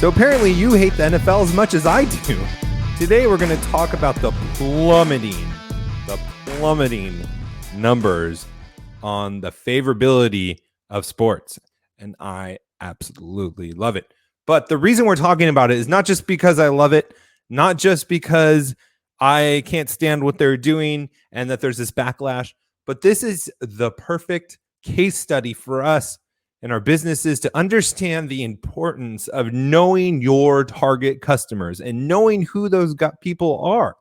So apparently you hate the NFL as much as I do. Today we're going to talk about the plummeting numbers on the favorability of sports. And I absolutely love it. But the reason we're talking about it is not just because I love it, not just because I can't stand what they're doing and that there's this backlash, but this is the perfect case study for us and our businesses to understand the importance of knowing your target customers and knowing who those people are.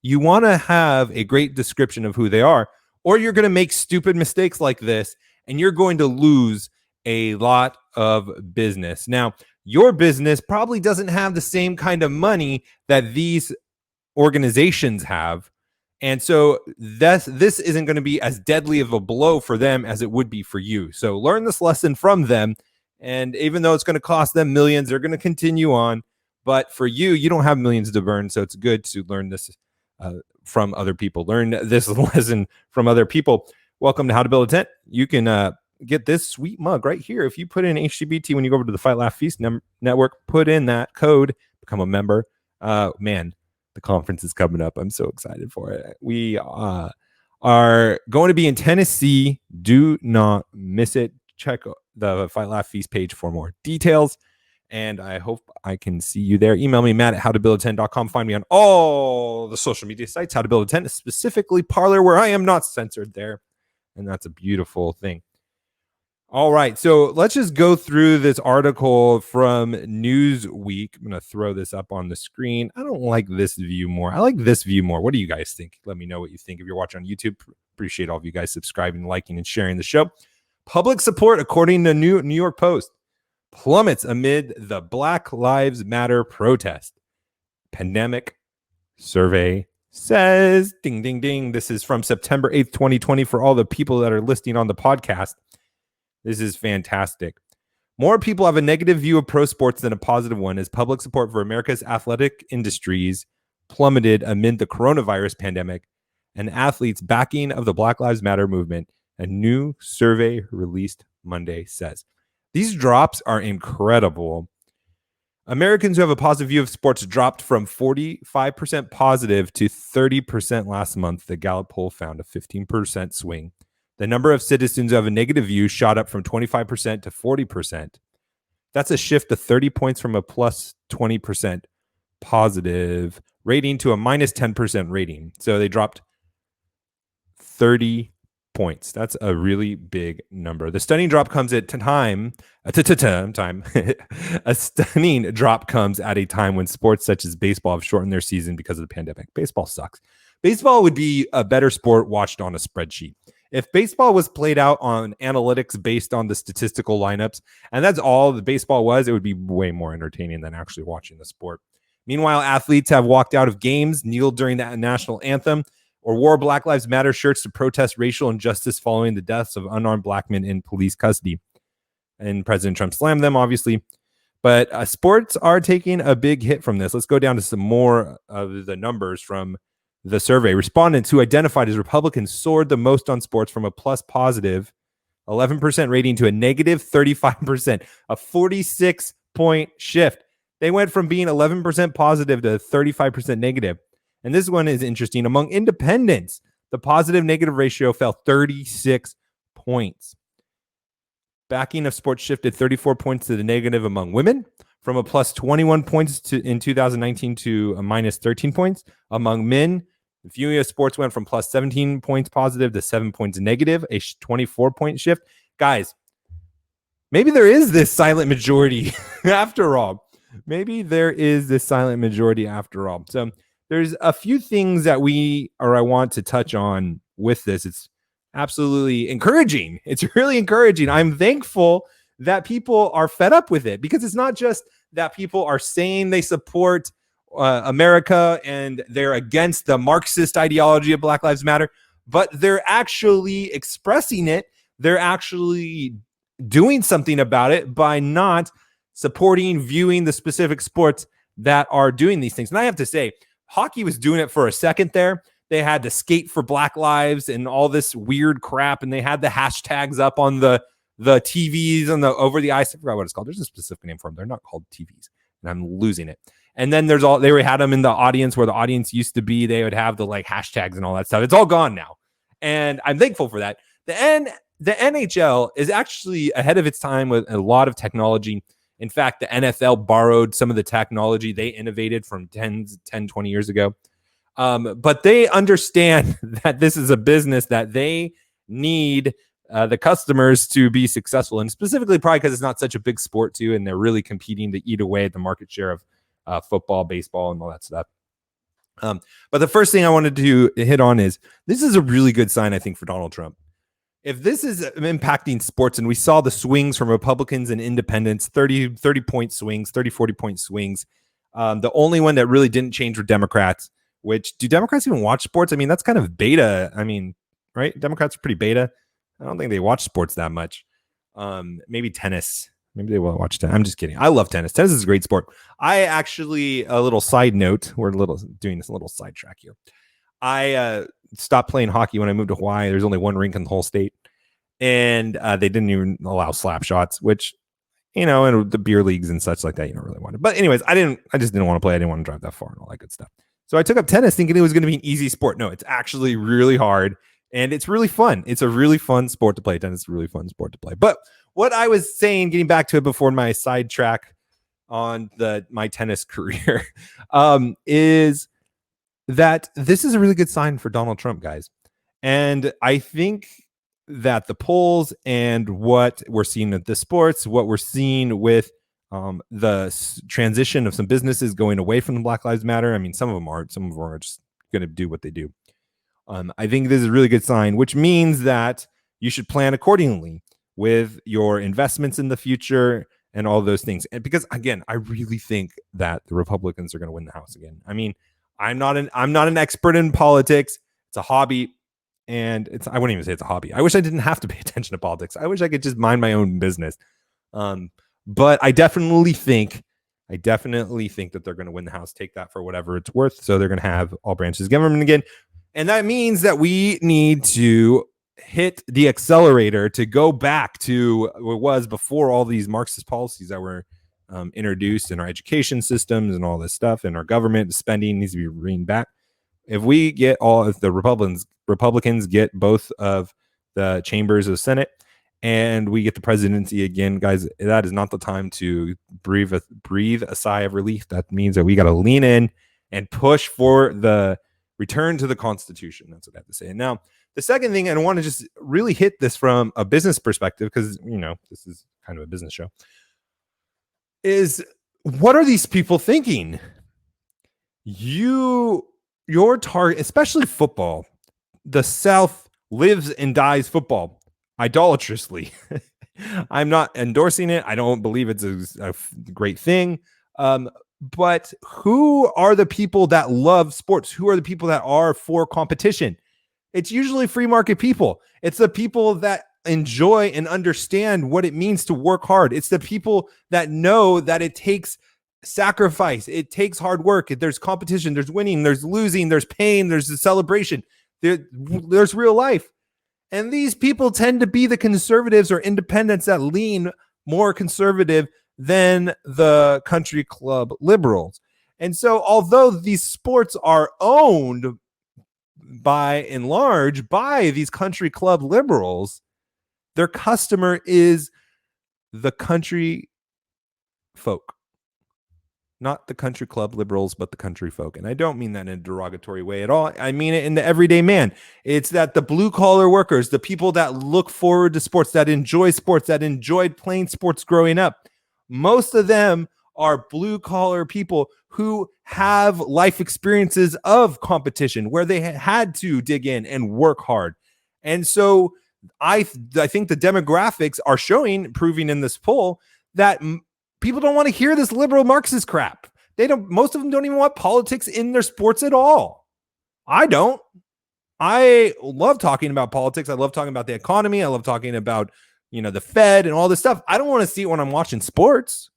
You want to have a great description of who they are, or you're going to make stupid mistakes like this and you're going to lose a lot of business. Now, your business probably doesn't have the same kind of money that these organizations have. And so this isn't going to be as deadly of a blow for them as it would be for you. So learn this lesson from them. And even though it's going to cost them millions, they're going to continue on. But for you, you don't have millions to burn. So it's good to learn this from other people. Learn this lesson from other people. Welcome to How to Build a Tent. You can get this sweet mug right here. If you put in HGBT when you go over to the Fight Laugh Feast network, put in that code, become a member. Man, the conference is coming up. I'm so excited for it. We are going to be in Tennessee. Do not miss it. Check the Fight Laugh Feast page for more details. And I hope I can see you there. Email me, Matt at howtobuildatent.com. Find me on all the social media sites. How to Build a Tent, specifically Parler, where I am not censored there. And that's a beautiful thing. All right, so let's just go through this article from Newsweek. I'm going to throw this up on the screen. I don't like this view more. I like this view more. What do you guys think? Let me know what you think. If you're watching on YouTube, appreciate all of you guys subscribing, liking, and sharing the show. Public support, according to New York Post, plummets amid the Black Lives Matter protest. Pandemic survey says, ding, ding, ding. This is from September 8th, 2020 for all the people that are listening on the podcast. This is fantastic. More people have a negative view of pro sports than a positive one as public support for America's athletic industries plummeted amid the coronavirus pandemic and athletes' backing of the Black Lives Matter movement, a new survey released Monday says. These drops are incredible. Americans who have a positive view of sports dropped from 45% positive to 30% last month. The Gallup poll found a 15% swing. The number of citizens who have a negative view shot up from 25% to 40%. That's a shift of 30 points from a plus 20% positive rating to a minus 10% rating. So they dropped 30 points. That's a really big number. The stunning drop comes at time. A stunning drop comes at a time when sports such as baseball have shortened their season because of the pandemic. Baseball sucks. Baseball would be a better sport watched on a spreadsheet. If baseball was played out on analytics based on the statistical lineups, and that's all the baseball was, it would be way more entertaining than actually watching the sport. Meanwhile, athletes have walked out of games, kneeled during the national anthem, or wore Black Lives Matter shirts to protest racial injustice following the deaths of unarmed black men in police custody. And President Trump slammed them, obviously. But sports are taking a big hit from this. Let's go down to some more of the numbers from the survey. Respondents who identified as Republicans soared the most on sports from a plus positive 11% rating to a negative 35%, a 46-point shift. They went from being 11% positive to 35% negative. And this one is interesting. Among independents, the positive negative ratio fell 36 points. Backing of sports shifted 34 points to the negative among women, from a plus 21 points in 2019 to a minus 13 points. Among men, the viewing of sports went from plus 17 points positive to 7 points negative, a 24-point shift. Guys, maybe there is this silent majority after all. Maybe there is this silent majority after all. So there's a few things that I want to touch on with this. It's absolutely encouraging. It's really encouraging. I'm thankful that people are fed up with it because it's not just that people are saying they support America and they're against the Marxist ideology of Black Lives Matter, but they're actually expressing it. They're actually doing something about it by not supporting, viewing the specific sports that are doing these things. And I have to say, hockey was doing it for a second there. They had to skate for Black Lives and all this weird crap, and they had the hashtags up on the TVs and the over the ice. I forgot what it's called. There's a specific name for them. They're not called TVs. and I'm losing it. And then they had them in the audience where the audience used to be. They would have the like hashtags and all that stuff. It's all gone now. And I'm thankful for that. The NHL is actually ahead of its time with a lot of technology. In fact, the NFL borrowed some of the technology they innovated from 10, 20 years ago. But they understand that this is a business that they need the customers to be successful, and specifically probably because it's not such a big sport too, and they're really competing to eat away at the market share of football, baseball, and all that stuff. But the first thing I wanted to hit on is this is a really good sign, I think, for Donald Trump. If this is impacting sports, and we saw the swings from Republicans and independents, 30 point swings, 30, 40 point swings. The only one that really didn't change were Democrats, which do Democrats even watch sports? I mean, that's kind of beta. I mean, right? Democrats are pretty beta. I don't think they watch sports that much. Maybe tennis. Maybe they will watch tennis. I'm just kidding. I love tennis. Tennis is a great sport. I actually, a little side note, we're doing this little sidetrack here. I stopped playing hockey when I moved to Hawaii. There's only one rink in the whole state. And they didn't even allow slap shots, which, and the beer leagues and such like that, you don't really want it. But anyways, I just didn't want to play. I didn't want to drive that far and all that good stuff. So I took up tennis thinking it was going to be an easy sport. No, it's actually really hard. And it's really fun. It's a really fun sport to play. Tennis is a really fun sport to play. But what I was saying, getting back to it before my sidetrack on my tennis career, is that this is a really good sign for Donald Trump, guys. And I think that the polls and what we're seeing at the sports, what we're seeing with the transition of some businesses going away from the Black Lives Matter. I mean, some of them aren't. Some of them are just going to do what they do. I think this is a really good sign, which means that you should plan accordingly with your investments in the future and all those things. And because, again, I really think that the Republicans are going to win the House again. I mean, I'm not an expert in politics. It's a hobby. And I wouldn't even say it's a hobby. I wish I didn't have to pay attention to politics. I wish I could just mind my own business. But I definitely think that they're going to win the House, take that for whatever it's worth. So they're going to have all branches of government again. And that means that we need to hit the accelerator to go back to what it was before all these Marxist policies that were introduced in our education systems and all this stuff, and our government spending needs to be reined back. If the Republicans get both of the chambers of the Senate and we get the presidency again, guys, that is not the time to breathe a sigh of relief. That means that we got to lean in and push for the return to the Constitution. That's what I have to say. And now, the second thing, and I want to just really hit this from a business perspective, because, this is kind of a business show, is what are these people thinking? Your target, especially football, the South lives and dies football idolatrously. I'm not endorsing it. I don't believe it's a great thing. But who are the people that love sports? Who are the people that are for competition? It's usually free market people. It's the people that enjoy and understand what it means to work hard. It's the people that know that it takes sacrifice. It takes hard work. There's competition. There's winning. There's losing. There's pain. There's the celebration. There's real life. And these people tend to be the conservatives or independents that lean more conservative than the country club liberals. And so, although these sports are owned by and large by these country club liberals, their customer is the country folk. Not the country club liberals, but the country folk. And I don't mean that in a derogatory way at all. I mean it in the everyday man. It's that the blue collar workers, the people that look forward to sports, that enjoy sports, that enjoyed playing sports growing up, most of them are blue collar people who have life experiences of competition where they had to dig in and work hard. And so I think the demographics are proving in this poll that people don't want to hear this liberal Marxist crap. Most of them don't even want politics in their sports at all. I don't. I love talking about politics. I love talking about the economy. I love talking about, the Fed and all this stuff. I don't want to see it when I'm watching sports.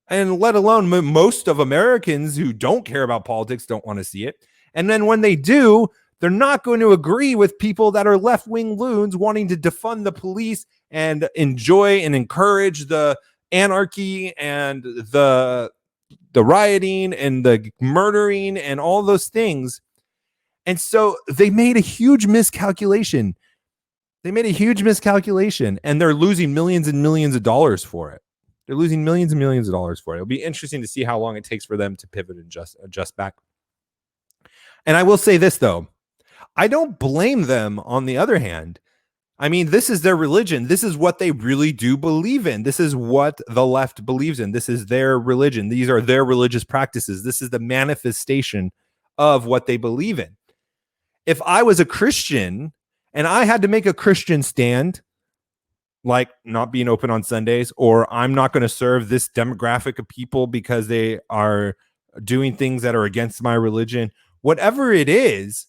And let alone most of Americans who don't care about politics don't want to see it. And then when they do, they're not going to agree with people that are left-wing loons wanting to defund the police and enjoy and encourage the anarchy and the the rioting and the murdering and all those things. And so they made a huge miscalculation. And they're losing millions and millions of dollars for it. They're losing millions and millions of dollars for it. It'll be interesting to see how long it takes for them to pivot and adjust back. And I will say this, though. I don't blame them on the other hand. I mean, this is their religion. This is what they really do believe in. This is what the left believes in. This is their religion. These are their religious practices. This is the manifestation of what they believe in. If I was a Christian and I had to make a Christian stand, like not being open on Sundays, or I'm not going to serve this demographic of people because they are doing things that are against my religion, whatever it is,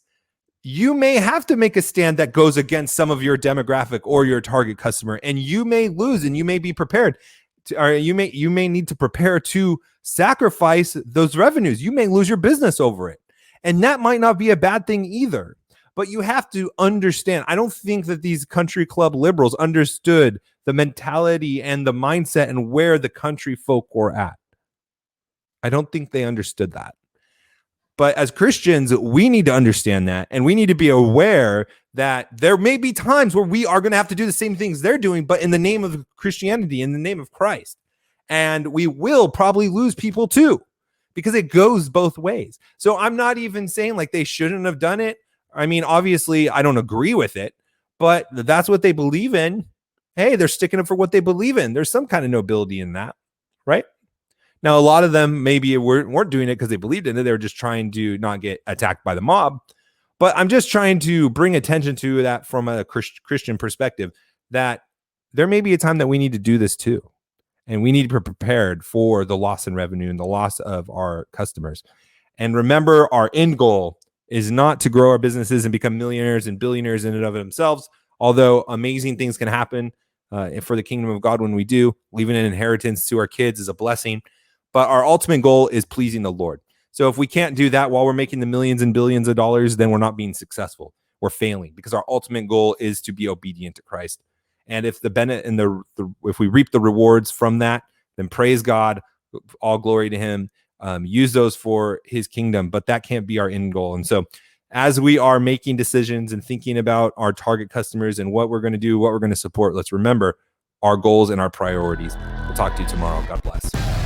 you may have to make a stand that goes against some of your demographic or your target customer, and you may lose, and you may be prepared to, or you may need to prepare to sacrifice those revenues. You may lose your business over it, and that might not be a bad thing either. But you have to understand, I don't think that these country club liberals understood the mentality and the mindset and where the country folk were at. I don't think they understood that. But as Christians, we need to understand that, and we need to be aware that there may be times where we are going to have to do the same things they're doing, but in the name of Christianity, in the name of Christ. And we will probably lose people too, because it goes both ways. So I'm not even saying like they shouldn't have done it. I mean, obviously, I don't agree with it, but that's what they believe in. Hey, they're sticking up for what they believe in. There's some kind of nobility in that, right? Now, a lot of them maybe weren't doing it because they believed in it. They were just trying to not get attacked by the mob. But I'm just trying to bring attention to that from a Christian perspective, that there may be a time that we need to do this too. And we need to be prepared for the loss in revenue and the loss of our customers. And remember, our end goal is not to grow our businesses and become millionaires and billionaires in and of themselves, although amazing things can happen for the kingdom of God when we do. Leaving an inheritance to our kids is a blessing. But our ultimate goal is pleasing the Lord. So if we can't do that while we're making the millions and billions of dollars, then we're not being successful. We're failing, because our ultimate goal is to be obedient to Christ. And if if we reap the rewards from that, then praise God, all glory to him. Use those for his kingdom, but that can't be our end goal. And so as we are making decisions and thinking about our target customers and what we're going to do, what we're going to support, let's remember our goals and our priorities. We'll talk to you tomorrow. God bless.